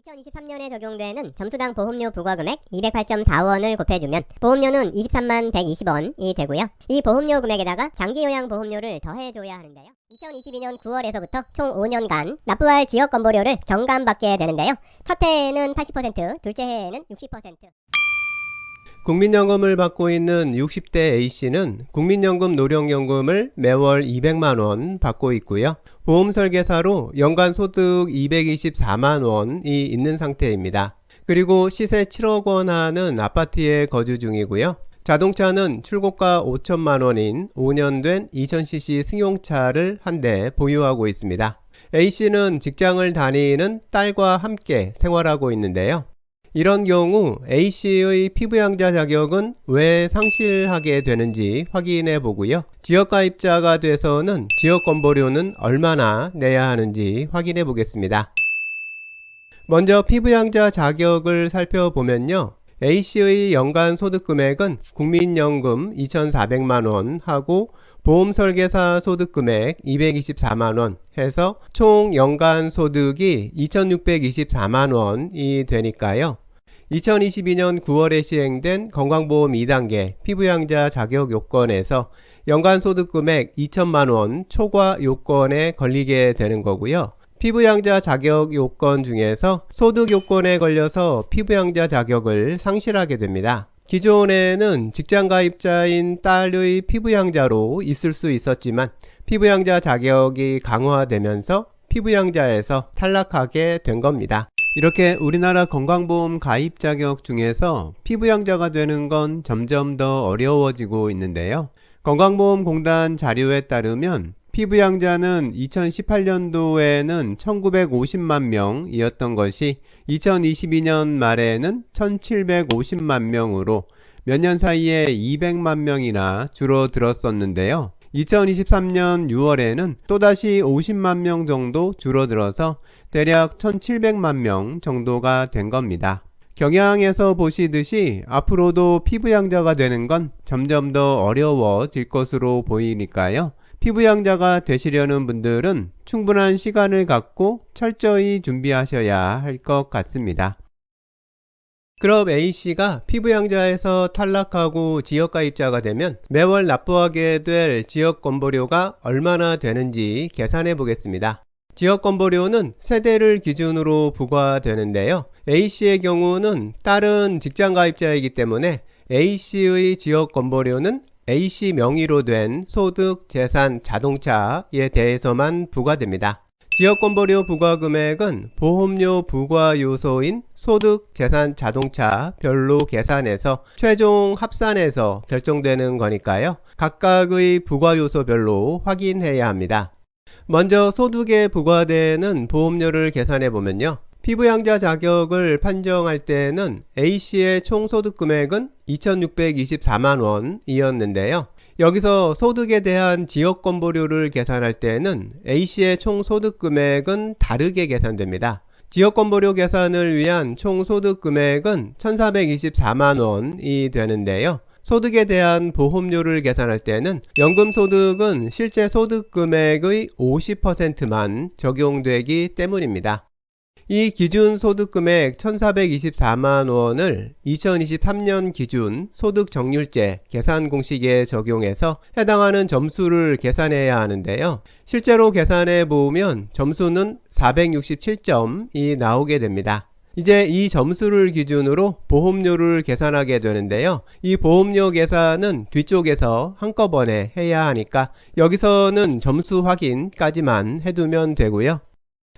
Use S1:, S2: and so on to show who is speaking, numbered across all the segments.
S1: 2023년에 적용되는 점수당 보험료 부과금액 208.4원을 곱해주면 보험료는 23만 120원이 되고요. 이 보험료 금액에다가 장기요양보험료를 더해줘야 하는데요. 2022년 9월에서부터 총 5년간 납부할 지역건보료를 경감받게 되는데요. 첫 해에는 80%, 둘째 해에는 60%.
S2: 국민연금을 받고 있는 60대 A씨는 국민연금 노령연금을 매월 200만원 받고 있고요. 보험설계사로 연간 소득 224만원이 있는 상태입니다. 그리고 시세 7억원 하는 아파트에 거주 중이고요. 자동차는 출고가 5천만원인 5년 된 2000cc 승용차를 한 대 보유하고 있습니다. A씨는 직장을 다니는 딸과 함께 생활하고 있는데요. 이런 경우 A씨의 피부양자 자격은 왜 상실하게 되는지 확인해 보고요. 지역가입자가 돼서는 지역건보료는 얼마나 내야 하는지 확인해 보겠습니다. 먼저 피부양자 자격을 살펴보면요. A씨의 연간 소득금액은 국민연금 2,400만원 하고 보험설계사 소득금액 224만원 해서 총 연간 소득이 2,624만원이 되니까요. 2022년 9월에 시행된 건강보험 2단계 피부양자 자격 요건에서 연간 소득금액 2천만원 초과 요건에 걸리게 되는 거고요. 피부양자 자격 요건 중에서 소득 요건에 걸려서 피부양자 자격을 상실하게 됩니다. 기존에는 직장가입자인 딸의 피부양자로 있을 수 있었지만 피부양자 자격이 강화되면서 피부양자에서 탈락하게 된 겁니다. 이렇게 우리나라 건강보험 가입 자격 중에서 피부양자가 되는 건 점점 더 어려워지고 있는데요. 건강보험공단 자료에 따르면 피부양자는 2018년도에는 1950만 명이었던 것이 2022년 말에는 1750만 명으로 몇 년 사이에 200만 명이나 줄어들었었는데요. 2023년 6월에는 또다시 50만 명 정도 줄어들어서 대략 1700만 명 정도가 된 겁니다. 경향에서 보시듯이 앞으로도 피부양자가 되는 건 점점 더 어려워질 것으로 보이니까요. 피부양자가 되시려는 분들은 충분한 시간을 갖고 철저히 준비하셔야 할 것 같습니다. 그럼 A씨가 피부양자에서 탈락하고 지역가입자가 되면 매월 납부하게 될 지역건보료가 얼마나 되는지 계산해 보겠습니다. 지역건보료는 세대를 기준으로 부과되는데요. A씨의 경우는 딸은 직장가입자이기 때문에 A씨의 지역건보료는 A씨 명의로 된 소득, 재산, 자동차에 대해서만 부과됩니다. 지역건보료 부과금액은 보험료 부과 요소인 소득, 재산, 자동차 별로 계산해서 최종 합산해서 결정되는 거니까요. 각각의 부과 요소별로 확인해야 합니다. 먼저 소득에 부과되는 보험료를 계산해 보면요. 피부양자 자격을 판정할 때는 A씨의 총 소득금액은 2,624만원이었는데요. 여기서 소득에 대한 지역건보료를 계산할 때는 A씨의 총 소득금액은 다르게 계산됩니다. 지역건보료 계산을 위한 총 소득금액은 1,424만원이 되는데요. 소득에 대한 보험료를 계산할 때는 연금소득은 실제 소득금액의 50%만 적용되기 때문입니다. 이 기준 소득금액 1,424만원을 2023년 기준 소득정률제 계산 공식에 적용해서 해당하는 점수를 계산해야 하는데요. 실제로 계산해 보면 점수는 467점이 나오게 됩니다. 이제 이 점수를 기준으로 보험료를 계산하게 되는데요. 이 보험료 계산은 뒤쪽에서 한꺼번에 해야 하니까 여기서는 점수 확인까지만 해두면 되고요.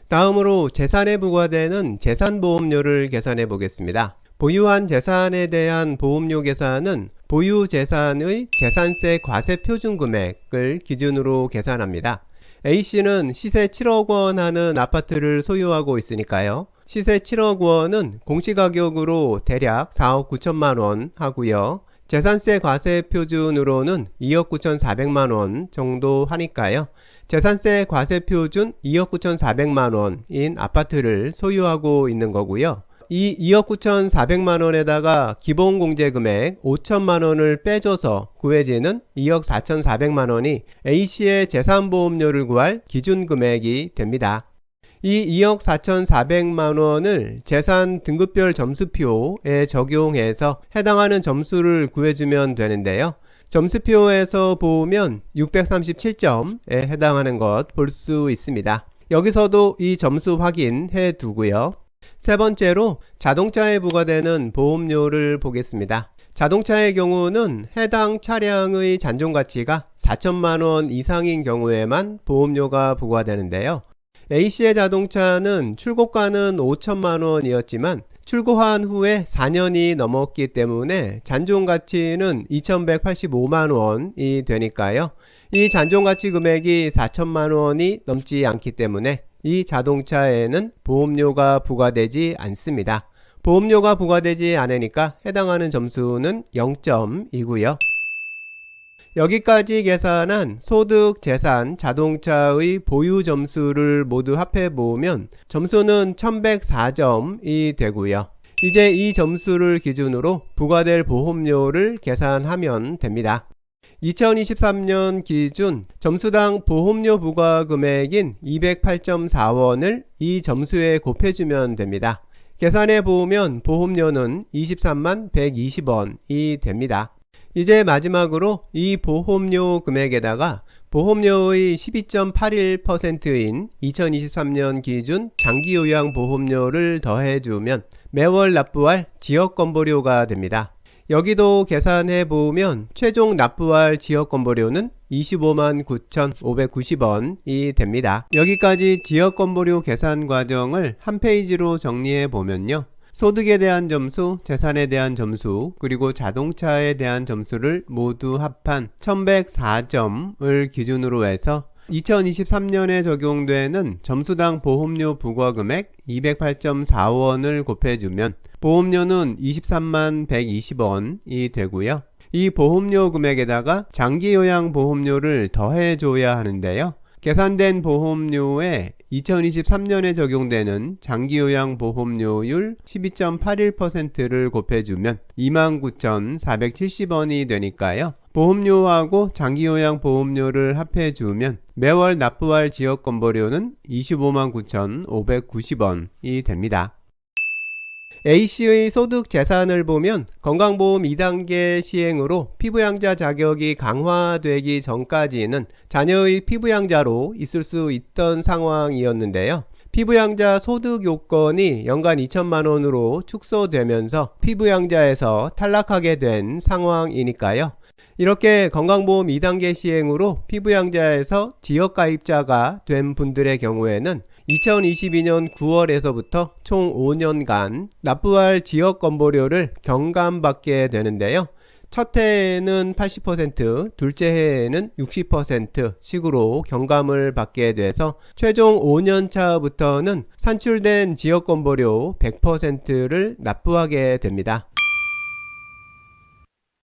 S2: 다음으로 재산에 부과되는 재산보험료를 계산해 보겠습니다. 보유한 재산에 대한 보험료 계산은 보유 재산의 재산세 과세 표준금액을 기준으로 계산합니다. A씨는 시세 7억원 하는 아파트를 소유하고 있으니까요. 시세 7억원은 공시가격으로 대략 4억 9천만원 하고요. 재산세 과세 표준으로는 2억 9,400만원 정도 하니까요. 재산세 과세 표준 2억 9,400만원인 아파트를 소유하고 있는 거고요. 이 2억 9,400만원에다가 기본공제금액 5천만원을 빼줘서 구해지는 2억 4,400만원이 A씨의 재산보험료를 구할 기준금액이 됩니다. 이 2억 4,400만 원을 재산 등급별 점수표에 적용해서 해당하는 점수를 구해주면 되는데요. 점수표에서 보면 637점에 해당하는 것 볼 수 있습니다. 여기서도 이 점수 확인해 두고요. 세 번째로 자동차에 부과되는 보험료를 보겠습니다. 자동차의 경우는 해당 차량의 잔존가치가 4천만 원 이상인 경우에만 보험료가 부과되는데요. A씨의 자동차는 출고가는 5천만 원이었지만 출고한 후에 4년이 넘었기 때문에 잔존가치는 2,185만 원이 되니까요. 이 잔존가치 금액이 4천만 원이 넘지 않기 때문에 이 자동차에는 보험료가 부과되지 않습니다. 보험료가 부과되지 않으니까 해당하는 점수는 0점이고요. 여기까지 계산한 소득, 재산, 자동차의 보유 점수를 모두 합해보면 점수는 1104점이 되고요. 이제 이 점수를 기준으로 부과될 보험료를 계산하면 됩니다. 2023년 기준 점수당 보험료 부과 금액인 208.4원을 이 점수에 곱해주면 됩니다. 계산해 보면 보험료는 23만 120원이 됩니다. 이제 마지막으로 이 보험료 금액에다가 보험료의 12.81%인 2023년 기준 장기요양 보험료를 더해주면 매월 납부할 지역건보료가 됩니다. 여기도 계산해 보면 최종 납부할 지역건보료는 25만 9,590원이 됩니다. 여기까지 지역건보료 계산 과정을 한 페이지로 정리해 보면요. 소득에 대한 점수, 재산에 대한 점수, 그리고 자동차에 대한 점수를 모두 합한 1104점을 기준으로 해서 2023년에 적용되는 점수당 보험료 부과금액 208.4원을 곱해주면 보험료는 23만 120원이 되고요. 이 보험료 금액에다가 장기요양 보험료를 더해줘야 하는데요. 계산된 보험료에 2023년에 적용되는 장기요양 보험료율 12.81%를 곱해주면 29,470원이 되니까요. 보험료하고 장기요양 보험료를 합해주면 매월 납부할 지역건보료는 259,590원이 됩니다. A씨의 소득 재산을 보면 건강보험 2단계 시행으로 피부양자 자격이 강화되기 전까지는 자녀의 피부양자로 있을 수 있던 상황이었는데요. 피부양자 소득 요건이 연간 2천만 원으로 축소되면서 피부양자에서 탈락하게 된 상황이니까요. 이렇게 건강보험 2단계 시행으로 피부양자에서 지역가입자가 된 분들의 경우에는 2022년 9월에서부터 총 5년간 납부할 지역건보료를 경감받게 되는데요. 첫 해에는 80%, 둘째 해에는 60% 식으로 경감을 받게 돼서 최종 5년 차부터는 산출된 지역건보료 100%를 납부하게 됩니다.